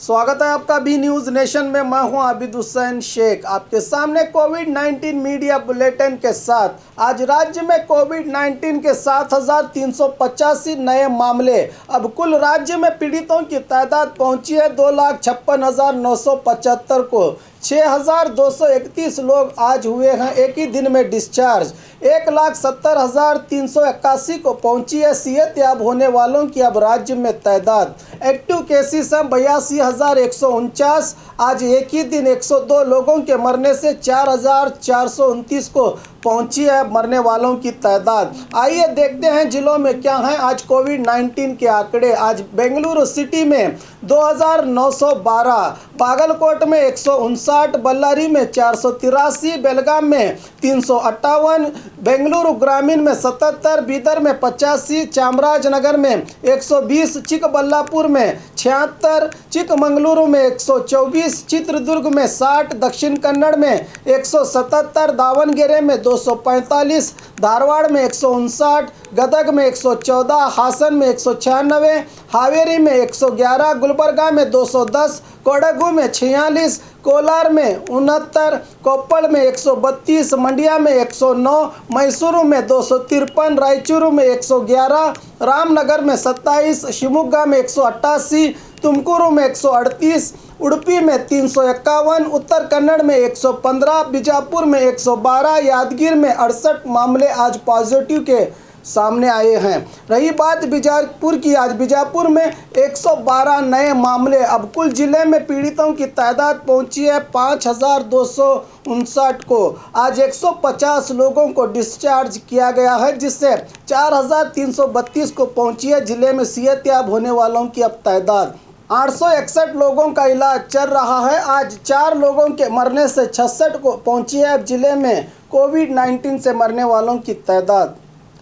स्वागत है आपका बी न्यूज़ नेशन में। मैं हूं आबिद हुसैन शेख, आपके सामने कोविड-19 मीडिया बुलेटिन के साथ। आज राज्य में कोविड-19 के 7,385 नए मामले। अब कुल राज्य में पीड़ितों की तादाद पहुंची है 2,56,975 को। 6,231 लोग आज हुए हैं एक ही दिन में डिस्चार्ज। 1,70,381 को पहुंची है सेहतयाब होने वालों की अब राज्य में तादाद। एक्टिव केसेस हैं 82,149। आज एक ही दिन 102 लोगों के मरने से 4,429 को पहुंची है मरने वालों की तादाद। आइए देखते हैं जिलों में क्या है आज कोविड-19 के आंकड़े। आज बेंगलुरु सिटी में 2,912, बागलकोट में 159, बल्लारी में 483, बेलगाम में 358, बेंगलुरु ग्रामीण में 77, बीदर में 85, चामराजनगर में 120, चिकबल्लापुर में 76, चिकमंगलुरु में 124, चित्रदुर्ग में 60, दक्षिण कन्नड़ में 177, दावणगेरे में 245, धारवाड़ में 159, गदग में 114, हासन में 196, हावेरी में 111, गुलबर्गा में 210, कोडगु में 46, कोलार में 69, कोप्पल में 132, मंडिया में 109, मैसूरू में 253, रायचूरू में 111, रामनगर में 27, शिवमोगा में 188, तुमकुरू में 138, उडुपी में 351, उत्तर कन्नड़ में 115, बीजापुर में 112, यादगीर में 68 मामले आज पॉजिटिव के सामने आए हैं। रही बात बीजापुर की, आज बीजापुर में 112 नए मामले। अब कुल जिले में पीड़ितों की तादाद पहुंची है 5,259 को। आज 150 लोगों को डिस्चार्ज किया गया है, जिससे 4,332 को पहुंची है जिले में सेहतयाब होने वालों की अब तादाद। 861 लोगों का इलाज चल रहा है। आज 4 लोगों के मरने से 66 को पहुंची है अब जिले में कोविड-19 से मरने वालों की तादाद।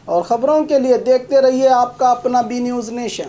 और ख़बरों के लिए देखते रहिए आपका अपना बी न्यूज़ नेशन।